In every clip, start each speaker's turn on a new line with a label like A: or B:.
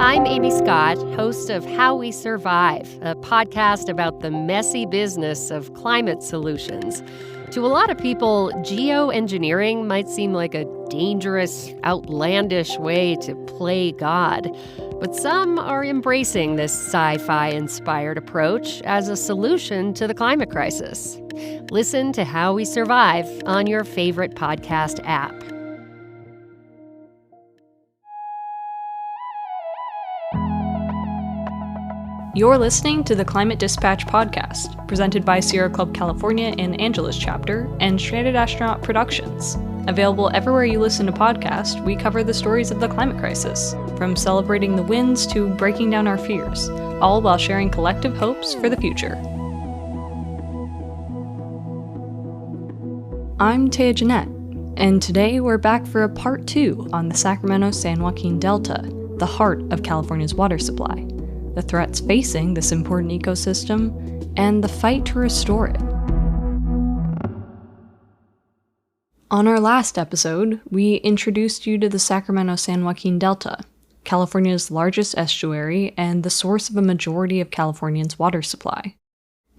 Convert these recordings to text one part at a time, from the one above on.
A: I'm Amy Scott, host of How We Survive, a podcast about the messy business of climate solutions. To a lot of people, geoengineering might seem like a dangerous, outlandish way to play God. But some are embracing this sci-fi-inspired approach as a solution to the climate crisis. Listen to How We Survive on your favorite podcast app.
B: You're listening to the Climate Dispatch podcast, presented by Sierra Club California and Angeles Chapter and Stranded Astronaut Productions. Available everywhere you listen to podcasts, we cover the stories of the climate crisis, from celebrating the wins to breaking down our fears, all while sharing collective hopes for the future. I'm Taya Jeanette, and today we're back for a part 2 on the Sacramento-San Joaquin Delta, the heart of California's water supply, the threats facing this important ecosystem, and the fight to restore it. On our last episode, we introduced you to the Sacramento-San Joaquin Delta, California's largest estuary and the source of a majority of Californians' water supply.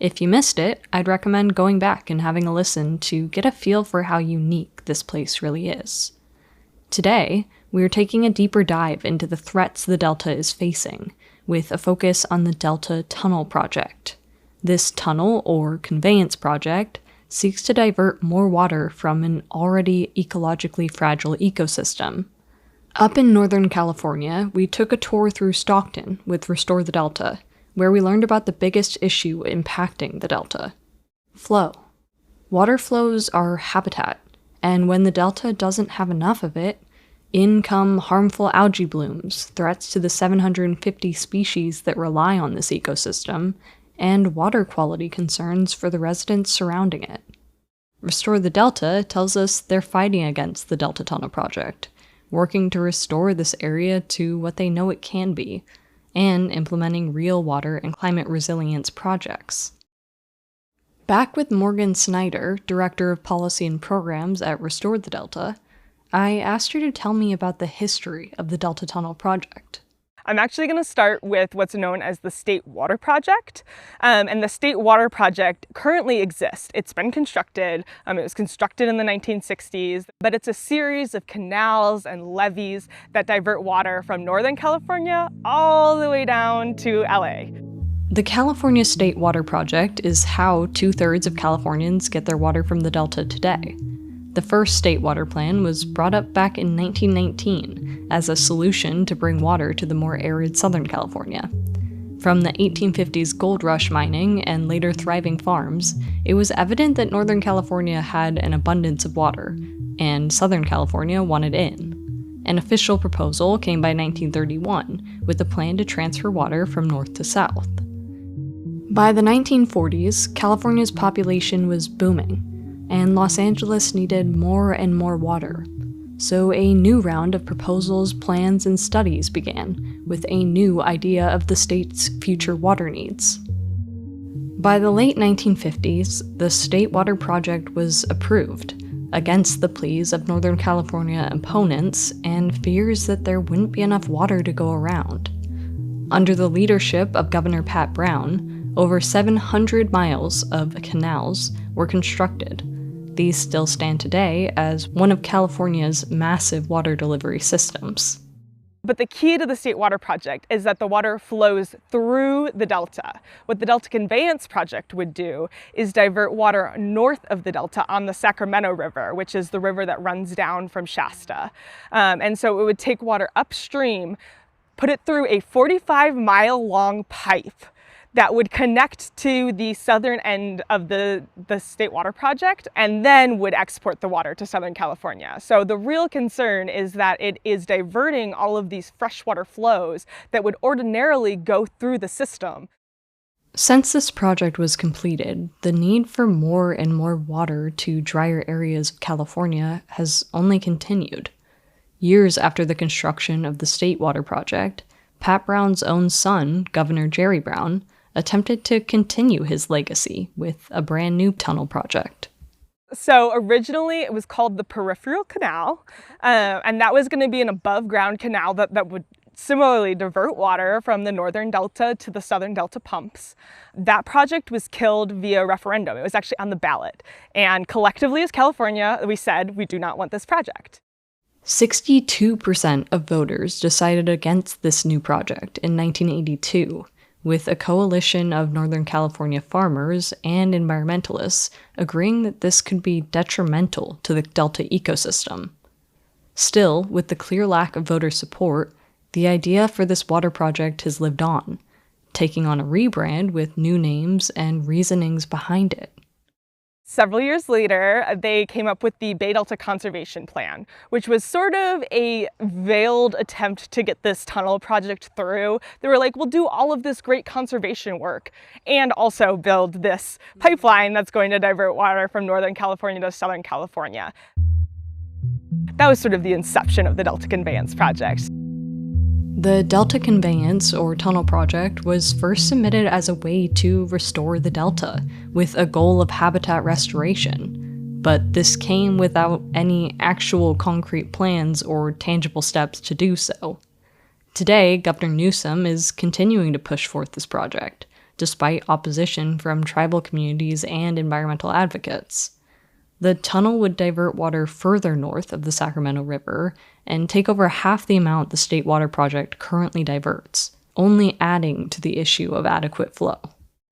B: If you missed it, I'd recommend going back and having a listen to get a feel for how unique this place really is. Today, we are taking a deeper dive into the threats the Delta is facing, with a focus on the Delta Tunnel Project. This tunnel, or conveyance project, seeks to divert more water from an already ecologically fragile ecosystem. Up in Northern California, we took a tour through Stockton with Restore the Delta, where we learned about the biggest issue impacting the Delta: flow. Water flows are habitat, and when the Delta doesn't have enough of it, in come harmful algae blooms, threats to the 750 species that rely on this ecosystem, and water quality concerns for the residents surrounding it. Restore the Delta tells us they're fighting against the Delta Tunnel Project, working to restore this area to what they know it can be, and implementing real water and climate resilience projects. Back with Morgan Snyder, Director of Policy and Programs at Restore the Delta, I asked her to tell me about the history of the Delta Tunnel Project.
C: I'm actually going to start with what's known as the State Water Project. And the State Water Project currently exists. It's been constructed. It was constructed in the 1960s, but it's a series of canals and levees that divert water from Northern California all the way down to LA.
B: The California State Water Project is how 2/3 of Californians get their water from the Delta today. The first state water plan was brought up back in 1919 as a solution to bring water to the more arid Southern California. From the 1850s gold rush mining and later thriving farms, it was evident that Northern California had an abundance of water, and Southern California wanted in. An official proposal came by 1931 with a plan to transfer water from north to south. By the 1940s, California's population was booming, and Los Angeles needed more and more water. So a new round of proposals, plans, and studies began, with a new idea of the state's future water needs. By the late 1950s, the State Water Project was approved, against the pleas of Northern California opponents and fears that there wouldn't be enough water to go around. Under the leadership of Governor Pat Brown, over 700 miles of canals were constructed. These still stand today as one of California's massive water delivery systems.
C: But the key to the State Water Project is that the water flows through the Delta. What the Delta Conveyance Project would do is divert water north of the Delta on the Sacramento River, which is the river that runs down from Shasta. And so it would take water upstream, put it through a 45-mile-long pipe that would connect to the southern end of the State Water Project, and then would export the water to Southern California. So the real concern is that it is diverting all of these freshwater flows that would ordinarily go through the system.
B: Since this project was completed, the need for more and more water to drier areas of California has only continued. Years after the construction of the State Water Project, Pat Brown's own son, Governor Jerry Brown, attempted to continue his legacy with a brand new tunnel project.
C: So originally it was called the Peripheral Canal, and that was going to be an above-ground canal that would similarly divert water from the northern delta to the southern delta pumps. That project was killed via referendum. It was actually on the ballot. And collectively as California, we said we do not want this project.
B: 62% of voters decided against this new project in 1982, with a coalition of Northern California farmers and environmentalists agreeing that this could be detrimental to the Delta ecosystem. Still, with the clear lack of voter support, the idea for this water project has lived on, taking on a rebrand with new names and reasonings behind it.
C: Several years later, they came up with the Bay Delta Conservation Plan, which was sort of a veiled attempt to get this tunnel project through. They were like, we'll do all of this great conservation work and also build this pipeline that's going to divert water from Northern California to Southern California. That was sort of the inception of the Delta Conveyance Project.
B: The Delta Conveyance, or Tunnel Project, was first submitted as a way to restore the Delta, with a goal of habitat restoration. But this came without any actual concrete plans or tangible steps to do so. Today, Governor Newsom is continuing to push forth this project, despite opposition from tribal communities and environmental advocates. The tunnel would divert water further north of the Sacramento River and take over half the amount the State Water Project currently diverts, only adding to the issue of adequate flow.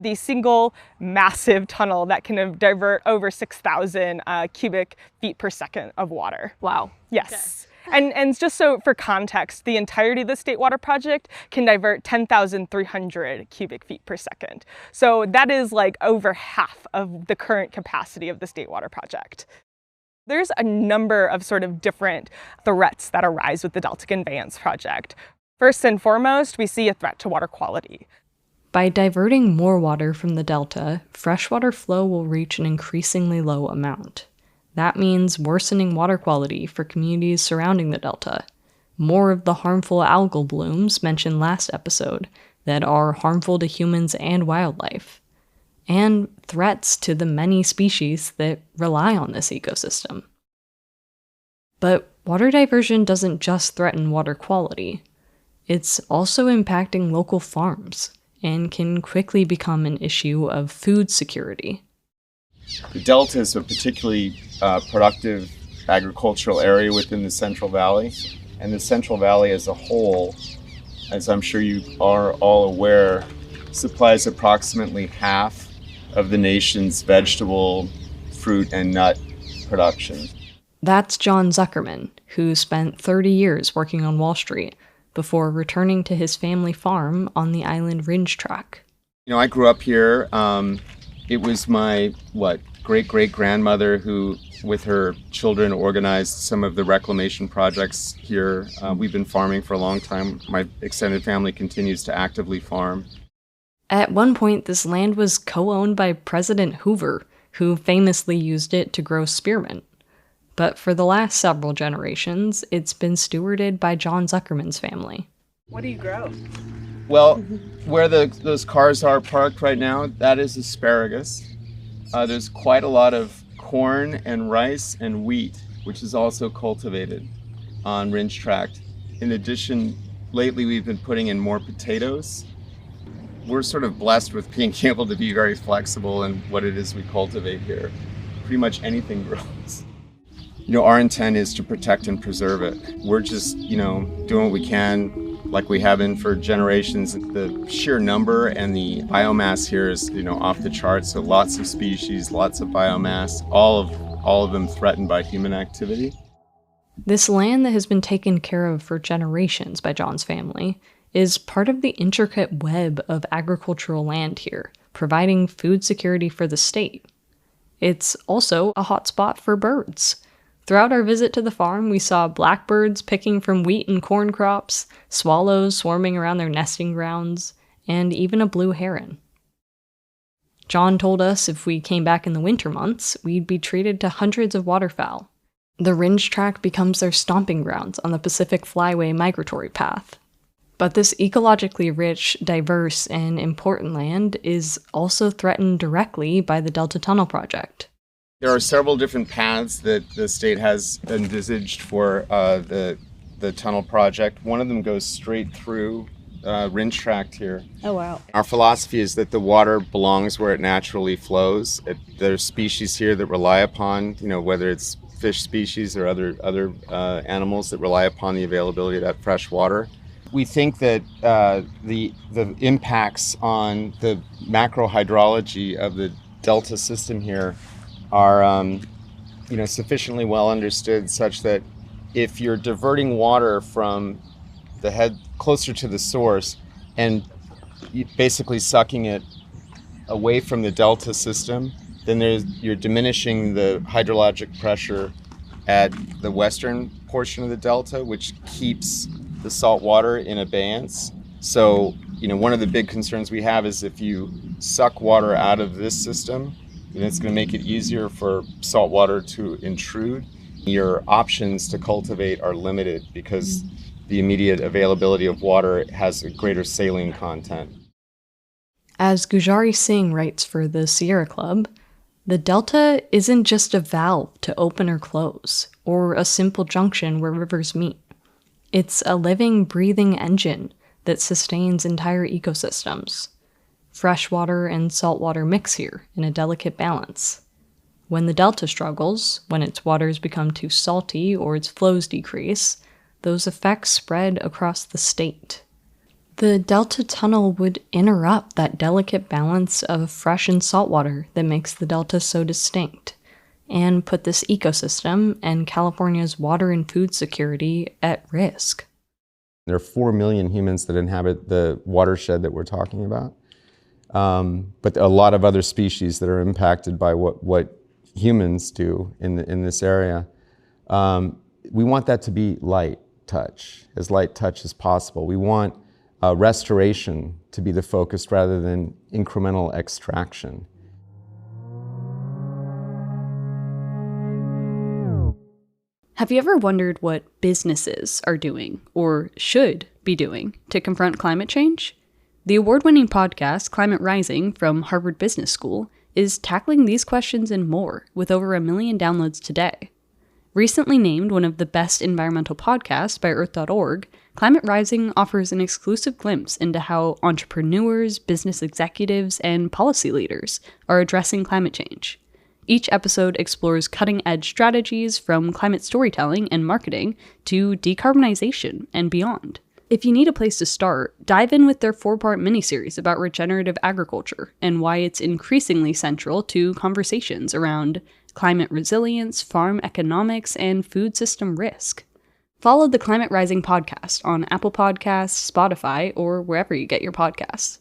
C: The single massive tunnel that can divert over 6,000 cubic feet per second of water.
A: Wow.
C: Yes. Okay. And just so for context, the entirety of the State Water Project can divert 10,300 cubic feet per second. So that is like over half of the current capacity of the State Water Project. There's a number of sort of different threats that arise with the Delta Conveyance Project. First and foremost, we see a threat to water quality.
B: By diverting more water from the Delta, freshwater flow will reach an increasingly low amount. That means worsening water quality for communities surrounding the Delta, more of the harmful algal blooms mentioned last episode that are harmful to humans and wildlife, and threats to the many species that rely on this ecosystem. But water diversion doesn't just threaten water quality. It's also impacting local farms and can quickly become an issue of food security.
D: The Delta is a particularly productive agricultural area within the Central Valley, and the Central Valley as a whole, as I'm sure you are all aware, supplies approximately half of the nation's vegetable, fruit, and nut production.
B: That's John Zuckerman, who spent 30 years working on Wall Street before returning to his family farm on the Island Ridge Track.
D: You know, I grew up here. It was my, great-great-grandmother who, with her children, organized some of the reclamation projects here. We've been farming for a long time. My extended family continues to actively farm.
B: At one point, this land was co-owned by President Hoover, who famously used it to grow spearmint. But for the last several generations, it's been stewarded by John Zuckerman's family.
C: What do you grow?
D: Well, where those cars are parked right now, that is asparagus. There's quite a lot of corn and rice and wheat, which is also cultivated on Ridge Tract. In addition, lately we've been putting in more potatoes. We're sort of blessed with being able to be very flexible in what it is we cultivate here. Pretty much anything grows. You know, our intent is to protect and preserve it. We're just, doing what we can, like we have been for generations. The sheer number and the biomass here is, off the charts. So lots of species, lots of biomass, all of them threatened by human activity.
B: This land that has been taken care of for generations by John's family is part of the intricate web of agricultural land here, providing food security for the state. It's also a hotspot for birds. Throughout our visit to the farm, we saw blackbirds picking from wheat and corn crops, swallows swarming around their nesting grounds, and even a blue heron. John told us if we came back in the winter months, we'd be treated to hundreds of waterfowl. The Ridge Tract becomes their stomping grounds on the Pacific Flyway migratory path. But this ecologically rich, diverse, and important land is also threatened directly by the Delta Tunnel Project.
D: There are several different paths that the state has envisaged for the the tunnel project. One of them goes straight through rinse tract here.
E: Oh, wow.
D: Our philosophy is that the water belongs where it naturally flows. There's species here that rely upon, whether it's fish species or other animals that rely upon the availability of that fresh water. We think that the impacts on the macro hydrology of the delta system here are sufficiently well understood, such that if you're diverting water from the head closer to the source and basically sucking it away from the delta system, then you're diminishing the hydrologic pressure at the western portion of the delta, which keeps the salt water in abeyance. So, one of the big concerns we have is if you suck water out of this system, then it's going to make it easier for salt water to intrude. Your options to cultivate are limited because the immediate availability of water has a greater saline content.
B: As Gujari Singh writes for the Sierra Club, the delta isn't just a valve to open or close, or a simple junction where rivers meet. It's a living, breathing engine that sustains entire ecosystems. Freshwater and saltwater mix here in a delicate balance. When the delta struggles, when its waters become too salty or its flows decrease, those effects spread across the state. The delta tunnel would interrupt that delicate balance of fresh and salt water that makes the delta so distinct, and put this ecosystem and California's water and food security at risk.
D: There are 4 million humans that inhabit the watershed that we're talking about, but a lot of other species that are impacted by what humans do in this area. We want that to be light touch as possible. We want restoration to be the focus rather than incremental extraction.
E: Have you ever wondered what businesses are doing, or should be doing, to confront climate change? The award-winning podcast Climate Rising from Harvard Business School is tackling these questions and more, with over 1 million downloads today. Recently named one of the best environmental podcasts by Earth.org, Climate Rising offers an exclusive glimpse into how entrepreneurs, business executives, and policy leaders are addressing climate change. Each episode explores cutting-edge strategies from climate storytelling and marketing to decarbonization and beyond. If you need a place to start, dive in with their 4-part miniseries about regenerative agriculture and why it's increasingly central to conversations around climate resilience, farm economics, and food system risk. Follow the Climate Rising podcast on Apple Podcasts, Spotify, or wherever you get your podcasts.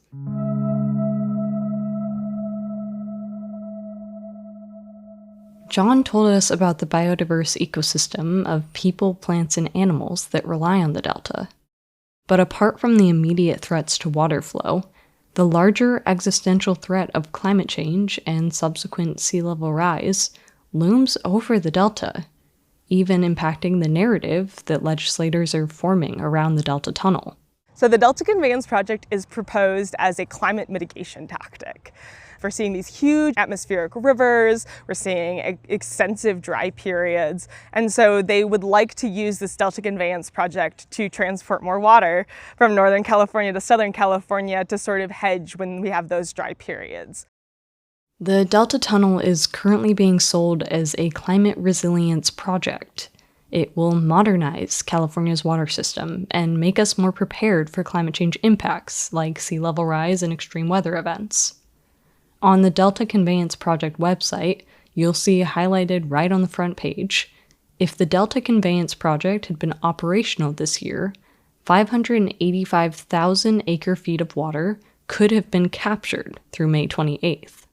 B: John told us about the biodiverse ecosystem of people, plants, and animals that rely on the delta. But apart from the immediate threats to water flow, the larger existential threat of climate change and subsequent sea level rise looms over the delta, even impacting the narrative that legislators are forming around the Delta Tunnel.
C: So the Delta Conveyance Project is proposed as a climate mitigation tactic. We're seeing these huge atmospheric rivers, we're seeing extensive dry periods, and so they would like to use this Delta Conveyance Project to transport more water from Northern California to Southern California to sort of hedge when we have those dry periods.
B: The Delta Tunnel is currently being sold as a climate resilience project. It will modernize California's water system and make us more prepared for climate change impacts like sea level rise and extreme weather events. On the Delta Conveyance Project website, you'll see highlighted right on the front page, if the Delta Conveyance Project had been operational this year, 585,000 acre-feet of water could have been captured through May 28th.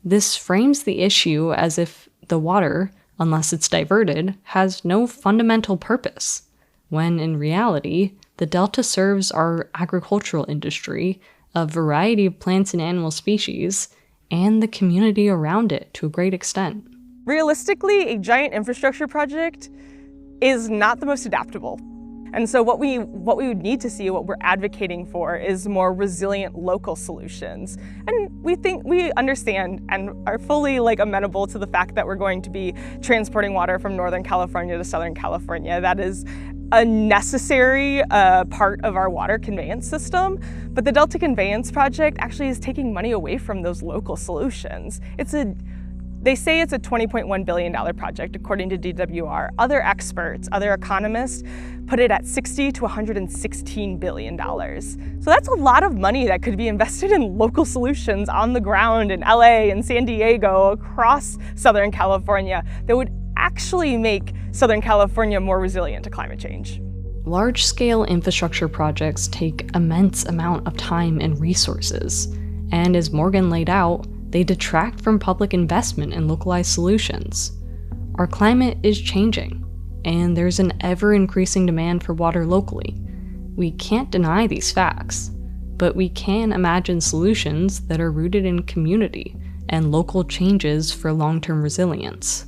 B: This frames the issue as if the water, unless it's diverted, has no fundamental purpose, when in reality, the delta serves our agricultural industry, a variety of plants and animal species, and the community around it to a great extent.
C: Realistically, a giant infrastructure project is not the most adaptable. And so what we would need to see, what we're advocating for, is more resilient local solutions. And we understand and are fully amenable to the fact that we're going to be transporting water from Northern California to Southern California. That is a necessary part of our water conveyance system, but the Delta Conveyance Project actually is taking money away from those local solutions. They say it's a $20.1 billion project, according to DWR. Other experts, other economists, put it at $60 to $116 billion. So that's a lot of money that could be invested in local solutions on the ground in LA and San Diego, across Southern California, that would actually make Southern California more resilient to climate change.
B: Large-scale infrastructure projects take immense amount of time and resources, and as Morgan laid out, they detract from public investment in localized solutions. Our climate is changing, and there's an ever-increasing demand for water locally. We can't deny these facts, but we can imagine solutions that are rooted in community and local changes for long-term resilience.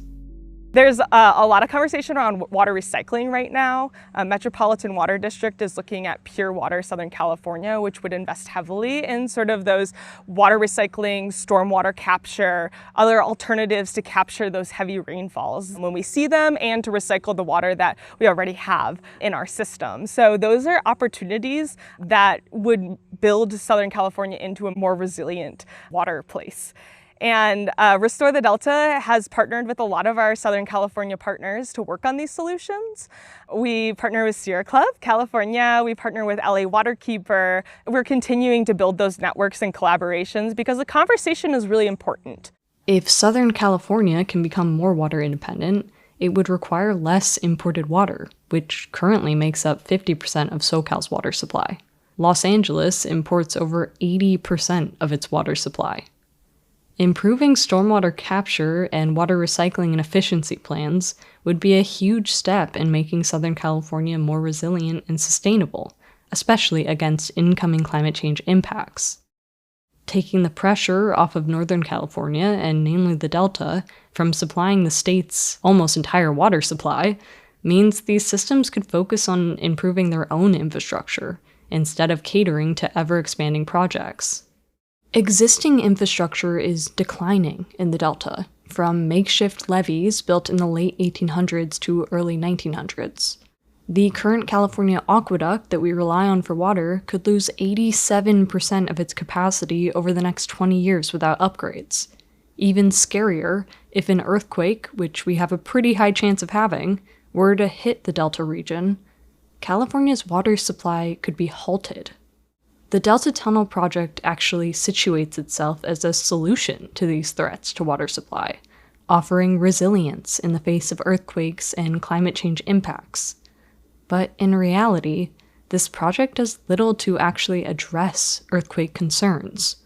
C: There's a lot of conversation around water recycling right now. Metropolitan Water District is looking at Pure Water Southern California, which would invest heavily in sort of those water recycling, stormwater capture, other alternatives to capture those heavy rainfalls when we see them, and to recycle the water that we already have in our system. So those are opportunities that would build Southern California into a more resilient water place. And Restore the Delta has partnered with a lot of our Southern California partners to work on these solutions. We partner with Sierra Club California, we partner with LA Waterkeeper. We're continuing to build those networks and collaborations because the conversation is really important.
B: If Southern California can become more water independent, it would require less imported water, which currently makes up 50% of SoCal's water supply. Los Angeles imports over 80% of its water supply. Improving stormwater capture and water recycling and efficiency plans would be a huge step in making Southern California more resilient and sustainable, especially against incoming climate change impacts. Taking the pressure off of Northern California, and namely the Delta, from supplying the state's almost entire water supply means these systems could focus on improving their own infrastructure instead of catering to ever-expanding projects. Existing infrastructure is declining in the Delta, from makeshift levees built in the late 1800s to early 1900s. The current California aqueduct that we rely on for water could lose 87% of its capacity over the next 20 years without upgrades. Even scarier, if an earthquake, which we have a pretty high chance of having, were to hit the Delta region, California's water supply could be halted. The Delta Tunnel project actually situates itself as a solution to these threats to water supply, offering resilience in the face of earthquakes and climate change impacts. But in reality, this project does little to actually address earthquake concerns.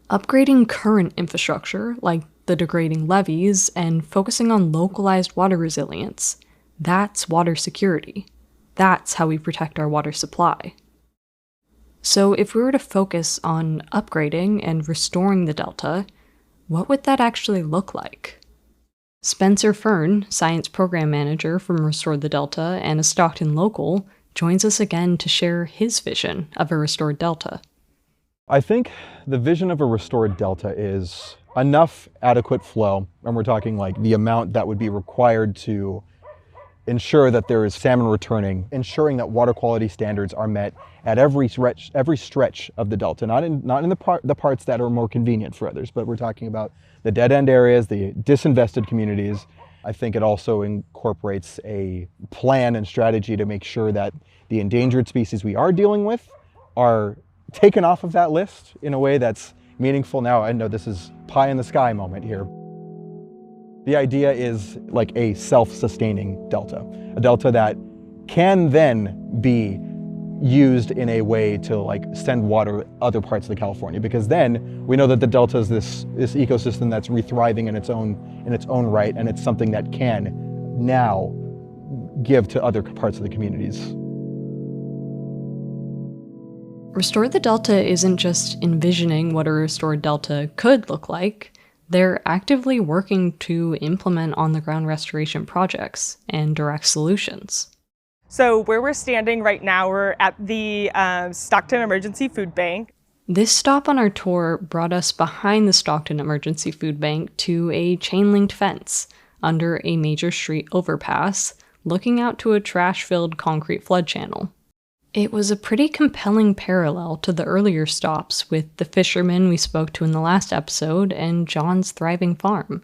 B: Upgrading current infrastructure, like the degrading levees, and focusing on localized water resilience, that's water security. That's how we protect our water supply. So if we were to focus on upgrading and restoring the Delta, what would that actually look like? Spencer Fern, Science Program Manager from Restore the Delta and a Stockton local, joins us again to share his vision of a restored Delta.
F: I think the vision of a restored Delta is enough adequate flow, and we're talking like the amount that would be required to ensure that there is salmon returning, ensuring that water quality standards are met at every stretch of the Delta, not in the parts that are more convenient for others, but we're talking about the dead-end areas, the disinvested communities. I think it also incorporates a plan and strategy to make sure that the endangered species we are dealing with are taken off of that list in a way that's meaningful. Now, I know this is pie in the sky moment here. The idea is like a self-sustaining Delta, a Delta that can then be used in a way to like send water other parts of California, because then we know that the Delta is this ecosystem that's rethriving in its own right, and it's something that can now give to other parts of the communities.
B: Restore the Delta isn't just envisioning what a restored Delta could look like. They're actively working to implement on-the-ground restoration projects and direct solutions.
C: So where we're standing right now, we're at the Stockton Emergency Food Bank.
B: This stop on our tour brought us behind the Stockton Emergency Food Bank to a chain-linked fence under a major street overpass, looking out to a trash-filled concrete flood channel. It was a pretty compelling parallel to the earlier stops with the fishermen we spoke to in the last episode and John's thriving farm,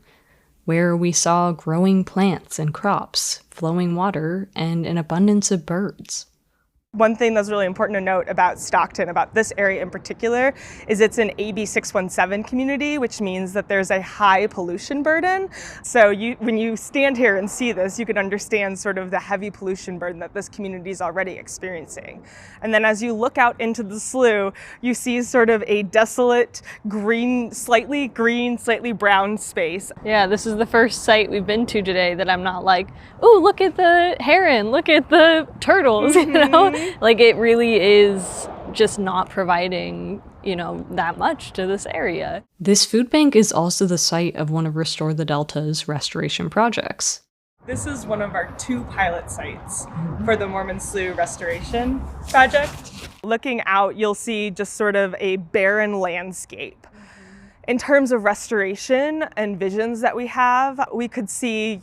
B: where we saw growing plants and crops, flowing water, and an abundance of birds.
C: One thing that's really important to note about Stockton, about this area in particular, is it's an AB 617 community, which means that there's a high pollution burden. So when you stand here and see this, you can understand sort of the heavy pollution burden that this community is already experiencing. And then as you look out into the slough, you see sort of a desolate slightly brown space.
E: Yeah, this is the first site we've been to today that I'm not like, ooh, look at the heron, look at the turtles, you know? Like, it really is just not providing, that much to this area.
B: This food bank is also the site of one of Restore the Delta's restoration projects.
C: This is one of our 2 pilot sites for the Mormon Slough Restoration Project. Looking out, you'll see just sort of a barren landscape. In terms of restoration and visions that we have, we could see,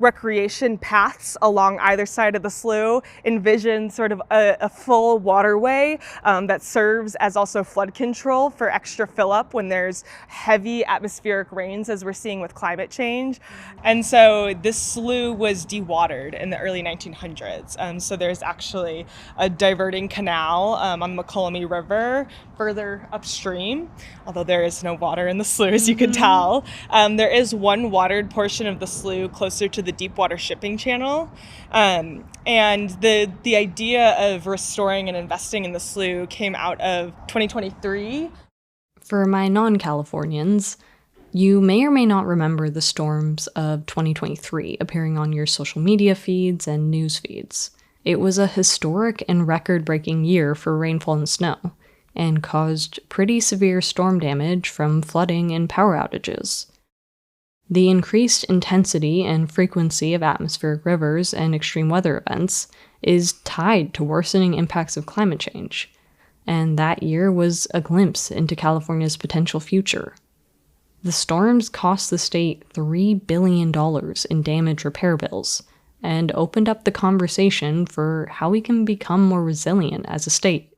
C: recreation paths along either side of the slough, envision sort of a full waterway that serves as also flood control for extra fill up when there's heavy atmospheric rains, as we're seeing with climate change. And so this slough was dewatered in the early 1900s. So there's actually a diverting canal on the Mokelumne River further upstream, although there is no water in the slough, as you can tell. There is one watered portion of the slough closer to the deep water shipping channel. And the idea of restoring and investing in the slough came out of 2023.
B: For my non-Californians, you may or may not remember the storms of 2023 appearing on your social media feeds and news feeds. It was a historic and record-breaking year for rainfall and snow, and caused pretty severe storm damage from flooding and power outages. The increased intensity and frequency of atmospheric rivers and extreme weather events is tied to worsening impacts of climate change, and that year was a glimpse into California's potential future. The storms cost the state $3 billion in damage repair bills, and opened up the conversation for how we can become more resilient as a state.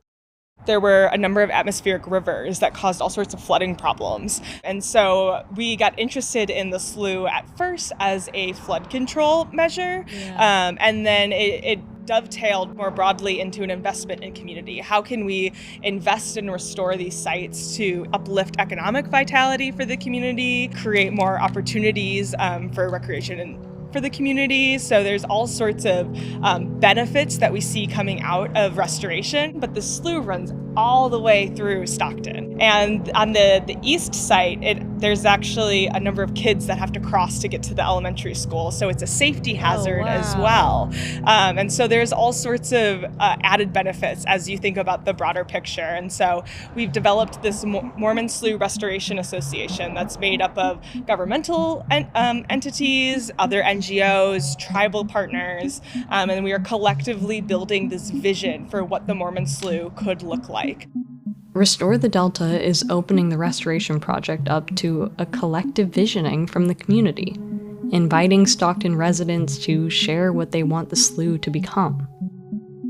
C: There were a number of atmospheric rivers that caused all sorts of flooding problems. And so we got interested in the slough at first as a flood control measure. Yeah. And then it dovetailed more broadly into an investment in community. How can we invest and restore these sites to uplift economic vitality for the community, create more opportunities for recreation and for the community? So there's all sorts of benefits that we see coming out of restoration, but the slough runs all the way through Stockton. And on the east site, there's actually a number of kids that have to cross to get to the elementary school. So it's a safety hazard as well. And so there's all sorts of added benefits as you think about the broader picture. And so we've developed this Mormon Slough Restoration Association that's made up of governmental entities, other NGOs, tribal partners, and we are collectively building this vision for what the Mormon Slough could look like.
B: Restore the Delta is opening the restoration project up to a collective visioning from the community, inviting Stockton residents to share what they want the slough to become.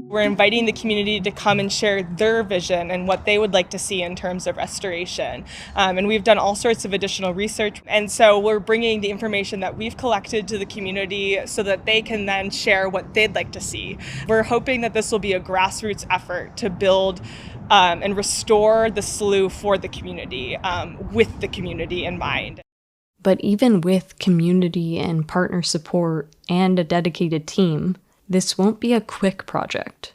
C: We're inviting the community to come and share their vision and what they would like to see in terms of restoration. And we've done all sorts of additional research. And so we're bringing the information that we've collected to the community so that they can then share what they'd like to see. We're hoping that this will be a grassroots effort to build and restore the slough for the community, with the community in mind.
B: But even with community and partner support and a dedicated team, this won't be a quick project.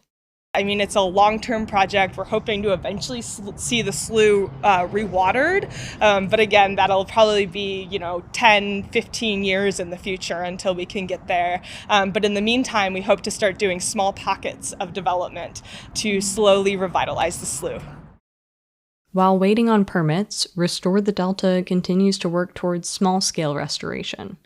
C: I mean, it's a long-term project. We're hoping to eventually see the slough rewatered. But again, that'll probably be, 10, 15 years in the future until we can get there. But in the meantime, we hope to start doing small pockets of development to slowly revitalize the slough.
B: While waiting on permits, Restore the Delta continues to work towards small-scale restoration,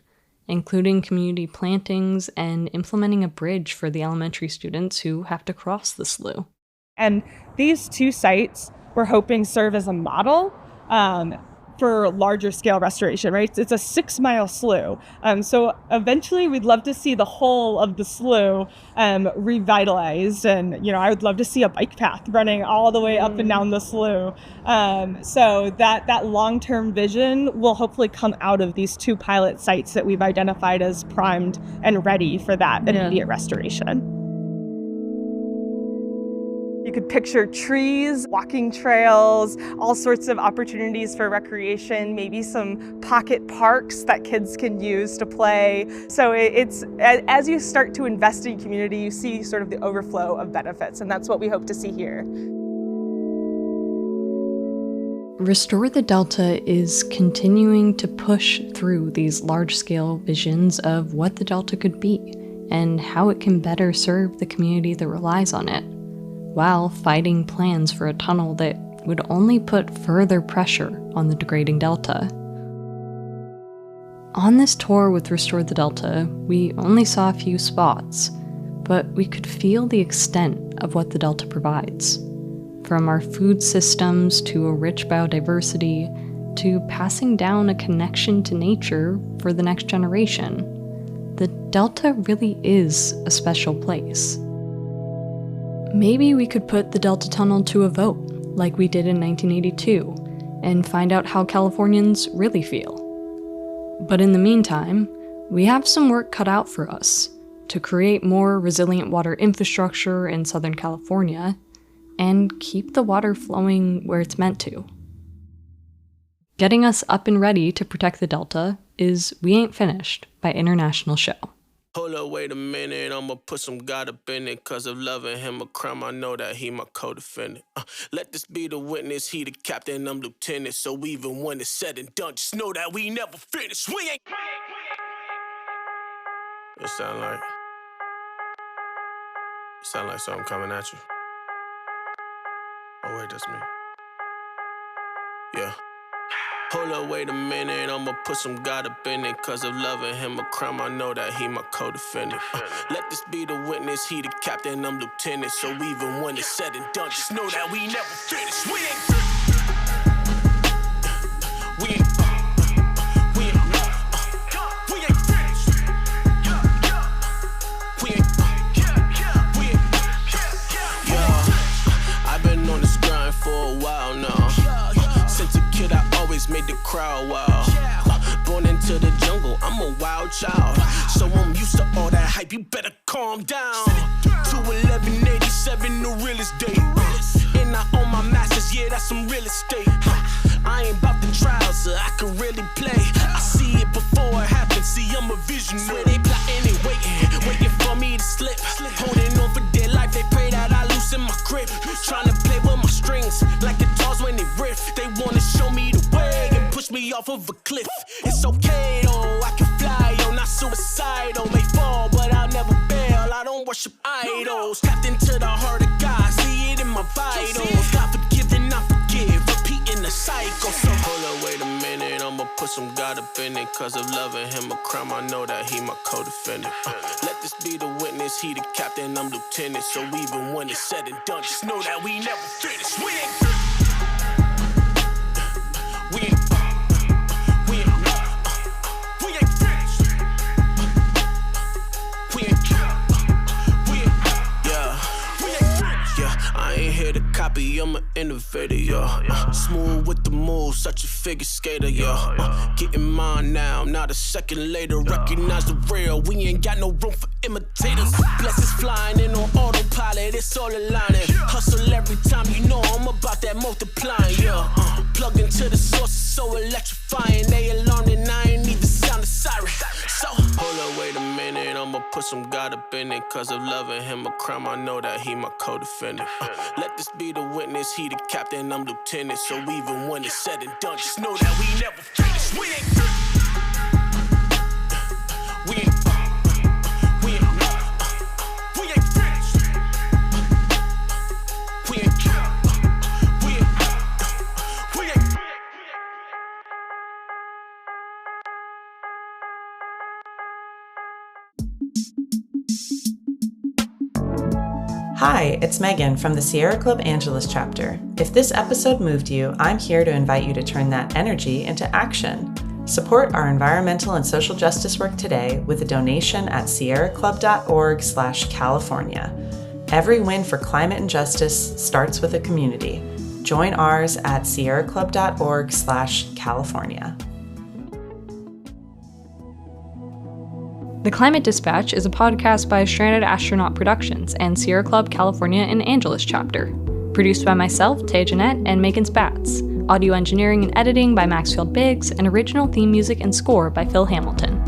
B: including community plantings and implementing a bridge for the elementary students who have to cross the slough.
C: And these 2 sites we're hoping serve as a model for larger scale restoration, right? It's a 6-mile slough. So eventually we'd love to see the whole of the slough revitalized. And, I would love to see a bike path running all the way up and down the slough. So that long-term vision will hopefully come out of these 2 pilot sites that we've identified as primed and ready for that immediate restoration. You could picture trees, walking trails, all sorts of opportunities for recreation, maybe some pocket parks that kids can use to play. So it's as you start to invest in community, you see sort of the overflow of benefits, and that's what we hope to see here.
B: Restore the Delta is continuing to push through these large-scale visions of what the Delta could be and how it can better serve the community that relies on it, while fighting plans for a tunnel that would only put further pressure on the degrading Delta. On this tour with Restore the Delta, we only saw a few spots, but we could feel the extent of what the Delta provides. From our food systems to a rich biodiversity, to passing down a connection to nature for the next generation, the Delta really is a special place. Maybe we could put the Delta Tunnel to a vote, like we did in 1982, and find out how Californians really feel. But in the meantime, we have some work cut out for us to create more resilient water infrastructure in Southern California and keep the water flowing where it's meant to. Getting us up and ready to protect the Delta is We Ain't Finished by International Show.
G: Hold up, wait a minute, I'ma put some God up in it. Cause of loving him a crime, I know that he my co-defendant. Let this be the witness, he the captain, I'm lieutenant. So even when it's said and done, just know that we never finish. We ain't. It sound like something coming at you. Oh wait, that's me. Yeah. Hold up, wait a minute, I'ma put some God up in it. Cause of loving him a crime, I know that he my co-defendant. Let this be the witness, he the captain, I'm lieutenant. So even when it's said and done, just know that we never finish. We ain't made the crowd wild. Born into the jungle, I'm a wild child. So I'm used to all that hype, you better calm down. 2/11/87, the realest date. And I own my masters, yeah, that's some real estate. I ain't about the trials, so I can really play. I see it before it happens, see I'm a visionary. Swear they plotting and waiting for me to slip. Holding on for dear life, they pray that I loosen my grip. Trying to play with my strings, like guitars when they riff. They wanna show me the way and push me off of a cliff. It's okay though, I can fly, yo, not suicidal. May fall, but I'll never bail, I don't worship idols. Tapped into the heart of God, see it in my vitals. God forgive and I forgive, repeating the cycle. So hold up, wait a minute, I'ma put some God up in it. Cause of loving him a crime, I know that he my co-defendant. Let this be the witness, he the captain, I'm lieutenant. So even when it's said and done, just know that we never finish. We ain't copy, I'm an innovator, yeah. Smooth with the moves, such a figure skater, yeah. Getting mine now, not a second later. Recognize the real, we ain't got no room for imitators. Blessings flying in on autopilot, it's all aligning. Hustle every time, you know I'm about that multiplying, yeah. Plugged into the source, it's so electrifying. They alarmed and I ain't even sound a siren. So, hold up, wait a minute, I'ma put some God up in it. Cause of loving him a crime, I know that he my co-defendant. Let this be the witness, he the captain, I'm lieutenant. So even when it's said and done, just know that we never finish. We ain't
H: Hi, it's Megan from the Sierra Club Angeles chapter. If this episode moved you, I'm here to invite you to turn that energy into action. Support our environmental and social justice work today with a donation at sierraclub.org/California. Every win for climate and justice starts with a community. Join ours at sierraclub.org/California.
B: The Climate Dispatch is a podcast by Stranded Astronaut Productions and Sierra Club California and Angeles chapter. Produced by myself, Tay Jeanette, and Megan Spatz. Audio engineering and editing by Maxfield Biggs, and original theme music and score by Phil Hamilton.